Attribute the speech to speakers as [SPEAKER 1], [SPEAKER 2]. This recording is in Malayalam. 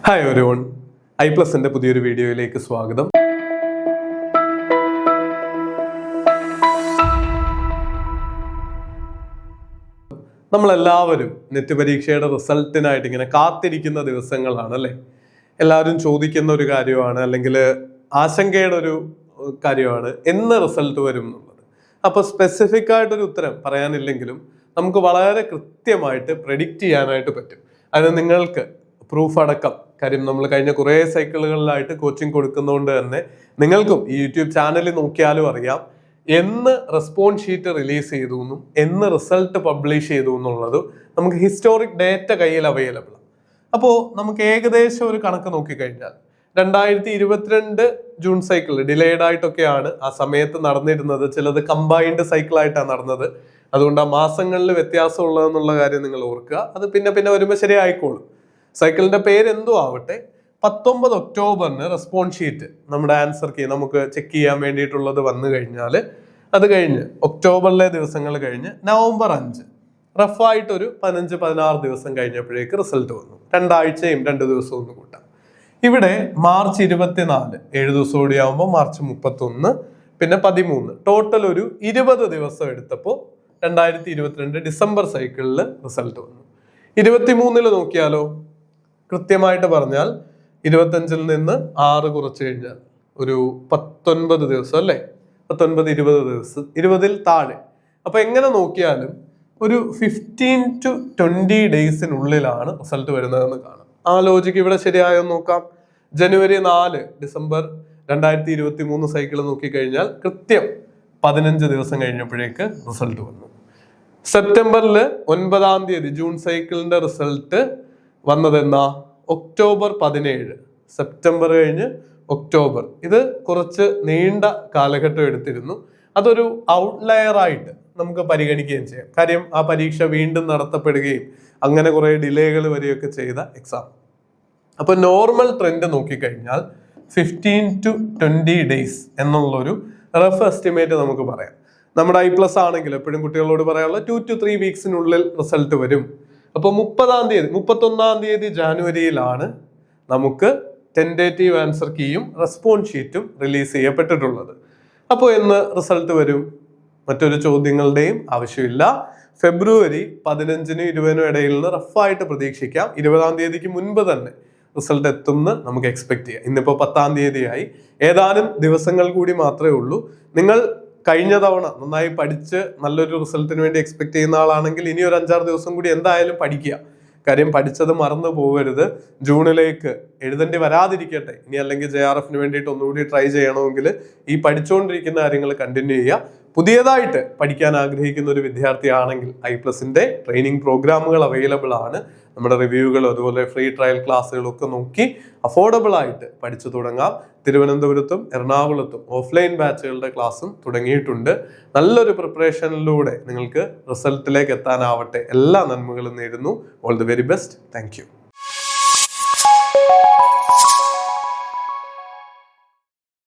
[SPEAKER 1] ഹായ് എവരിവൺ, ഐപ്ലസിന്റെ പുതിയൊരു വീഡിയോയിലേക്ക് സ്വാഗതം. നമ്മളെല്ലാവരും നെറ്റ് പരീക്ഷയുടെ റിസൾട്ടിനായിട്ട് ഇങ്ങനെ കാത്തിരിക്കുന്ന ദിവസങ്ങളാണ് അല്ലേ? എല്ലാവരും ചോദിക്കുന്ന ഒരു കാര്യമാണ്, അല്ലെങ്കിൽ ആശങ്കയുടെ ഒരു കാര്യമാണ്, എന്ന് റിസൾട്ട് വരും എന്നുള്ളത്. അപ്പോൾ സ്പെസിഫിക് ആയിട്ടൊരു ഉത്തരം പറയാനില്ലെങ്കിലും നമുക്ക് വളരെ കൃത്യമായിട്ട് പ്രെഡിക്റ്റ് ചെയ്യാനായിട്ട് പറ്റും. അതിന് നിങ്ങൾക്ക് പ്രൂഫ് അടക്കം, കാര്യം നമ്മൾ കഴിഞ്ഞ കുറേ സൈക്കിളുകളിലായിട്ട് കോച്ചിങ് കൊടുക്കുന്നതുകൊണ്ട് തന്നെ നിങ്ങൾക്കും ഈ യൂട്യൂബ് ചാനലിൽ നോക്കിയാലും അറിയാം എന്ന് റെസ്പോൺസ് ഷീറ്റ് റിലീസ് ചെയ്തു എന്നും എന്ന് റിസൾട്ട് പബ്ലിഷ് ചെയ്തു എന്നുള്ളതും നമുക്ക് ഹിസ്റ്റോറിക് ഡേറ്റ കയ്യിൽ അവൈലബിൾ ആണ്. അപ്പോൾ നമുക്ക് ഏകദേശം ഒരു കണക്ക് നോക്കിക്കഴിഞ്ഞാൽ 2022 ജൂൺ സൈക്കിൾ ഡിലേഡ് ആയിട്ടൊക്കെയാണ് ആ സമയത്ത് നടന്നിരുന്നത്. ചിലത് കമ്പൈൻഡ് സൈക്കിളായിട്ടാണ് നടന്നത്. അതുകൊണ്ട് ആ മാസങ്ങളിൽ വ്യത്യാസം ഉള്ളതെന്നുള്ള കാര്യം നിങ്ങൾ ഓർക്കുക. അത് പിന്നെ വരുമ്പോൾ ശരിയായിക്കോളും. സൈക്കിളിന്റെ പേര് എന്തോ ആവട്ടെ, 19 ഒക്ടോബറിന് റെസ്പോൺസ് ഷീറ്റ് നമ്മുടെ ആൻസർ കീ നമുക്ക് ചെക്ക് ചെയ്യാൻ വേണ്ടിയിട്ടുള്ളത് വന്നു കഴിഞ്ഞാൽ അത് കഴിഞ്ഞ് ഒക്ടോബറിലെ ദിവസങ്ങൾ കഴിഞ്ഞ് നവംബർ 5 റഫായിട്ടൊരു 15-16 ദിവസം കഴിഞ്ഞപ്പോഴേക്ക് റിസൾട്ട് വന്നു. 2 ആഴ്ചയും 2 ദിവസവും ഒന്ന് കൂട്ടാം. ഇവിടെ മാർച്ച് 24 7 ദിവസം കൂടി ആകുമ്പോൾ മാർച്ച് 31 പിന്നെ 13 ടോട്ടൽ ഒരു 20 ദിവസം എടുത്തപ്പോൾ 2022 ഡിസംബർ സൈക്കിളിൽ റിസൾട്ട് വന്നു. 23 നോക്കിയാലോ, കൃത്യമായിട്ട് പറഞ്ഞാൽ 25 നിന്ന് 6 കുറച്ച് കഴിഞ്ഞാൽ ഒരു 19 ദിവസം അല്ലേ? 19-20 ദിവസം, 20 താഴെ. അപ്പൊ എങ്ങനെ നോക്കിയാലും ഒരു 15 to 20 ഡേയ്സിനുള്ളിലാണ് റിസൾട്ട് വരുന്നതെന്ന് കാണാം. ആ ലോജിക്ക് ഇവിടെ ശരിയായോ നോക്കാം. ജനുവരി 4 ഡിസംബർ 2023 സൈക്കിൾ നോക്കിക്കഴിഞ്ഞാൽ കൃത്യം 15 ദിവസം കഴിഞ്ഞപ്പോഴേക്ക് റിസൾട്ട് വന്നു. സെപ്റ്റംബറിൽ 9-ാം തീയതി ജൂൺ സൈക്കിളിന്റെ റിസൾട്ട് വന്നത് എന്നാ? ഒക്ടോബർ 17. സെപ്റ്റംബർ കഴിഞ്ഞ് ഒക്ടോബർ. ഇത് കുറച്ച് നീണ്ട കാലഘട്ടം എടുത്തിരുന്നു. അതൊരു ഔട്ട്ലയർ ആയിട്ട് നമുക്ക് പരിഗണിക്കുകയും ചെയ്യാം. കാര്യം ആ പരീക്ഷ വീണ്ടും നടത്തപ്പെടുകയും അങ്ങനെ കുറെ ഡിലേകൾ വരികയൊക്കെ ചെയ്ത എക്സാം. അപ്പൊ നോർമൽ ട്രെൻഡ് നോക്കിക്കഴിഞ്ഞാൽ 15 to 20 ഡേയ്സ് എന്നുള്ളൊരു റഫ് എസ്റ്റിമേറ്റ് നമുക്ക് പറയാം. നമ്മുടെ ഐപ്ലസ് ആണെങ്കിൽ എപ്പോഴും കുട്ടികളോട് പറയാനുള്ള 2 to 3 വീക്സിനുള്ളിൽ റിസൾട്ട് വരും. അപ്പോൾ 31-ാം തീയതി ജാനുവരിയിലാണ് നമുക്ക് ടെൻഡേറ്റീവ് ആൻസർ കീയും റെസ്പോൺസ് ഷീറ്റും റിലീസ് ചെയ്യപ്പെട്ടിട്ടുള്ളത്. അപ്പോൾ എന്ന് റിസൾട്ട് വരും? മറ്റൊരു ചോദ്യങ്ങളുടെയും ആവശ്യമില്ല. ഫെബ്രുവരി 15-നും 20-നും ഇടയിൽ നിന്ന് റഫായിട്ട് പ്രതീക്ഷിക്കാം. 20-ാം തീയതിക്ക് മുൻപ് തന്നെ റിസൾട്ട് എത്തുമെന്ന് നമുക്ക് എക്സ്പെക്ട് ചെയ്യാം. ഇന്നിപ്പോൾ 10-ാം തീയതിയായി. ഏതാനും ദിവസങ്ങൾ കൂടി മാത്രമേ ഉള്ളൂ. നിങ്ങൾ കഴിഞ്ഞ തവണ നന്നായി പഠിച്ച് നല്ലൊരു റിസൾട്ടിന് വേണ്ടി എക്സ്പെക്ട് ചെയ്യുന്ന ആളാണെങ്കിൽ ഇനി ഒരു 5-6 ദിവസം കൂടി എന്തായാലും പഠിക്കുക. കാര്യം പഠിച്ചത് മറന്നു പോകരുത്. ജൂണിലേക്ക് എഴുതേണ്ടി വരാതിരിക്കട്ടെ. ഇനി അല്ലെങ്കിൽ JRFന് വേണ്ടിയിട്ട് ഒന്നുകൂടി ട്രൈ ചെയ്യണമെങ്കിൽ ഈ പഠിച്ചുകൊണ്ടിരിക്കുന്ന കാര്യങ്ങൾ കണ്ടിന്യൂ ചെയ്യുക. പുതിയതായിട്ട് പഠിക്കാൻ ആഗ്രഹിക്കുന്ന ഒരു വിദ്യാർത്ഥിയാണെങ്കിൽ ഐപ്ലസിന്റെ ട്രെയിനിങ് പ്രോഗ്രാമുകൾ അവൈലബിൾ ആണ്. നമ്മുടെ റിവ്യൂകളും അതുപോലെ ഫ്രീ ട്രയൽ ക്ലാസ്സുകളും ഒക്കെ നോക്കി അഫോർഡബിൾ ആയിട്ട് പഠിച്ചു തുടങ്ങാം. തിരുവനന്തപുരത്തും എറണാകുളത്തും ഓഫ്ലൈൻ ബാച്ചുകളുടെ ക്ലാസ്സും തുടങ്ങിയിട്ടുണ്ട്. നല്ലൊരു പ്രിപ്പറേഷനിലൂടെ നിങ്ങൾക്ക് റിസൾട്ടിലേക്ക് എത്താനാവട്ടെ. എല്ലാ നന്മകളും നേരുന്നു. All the very best. Thank you.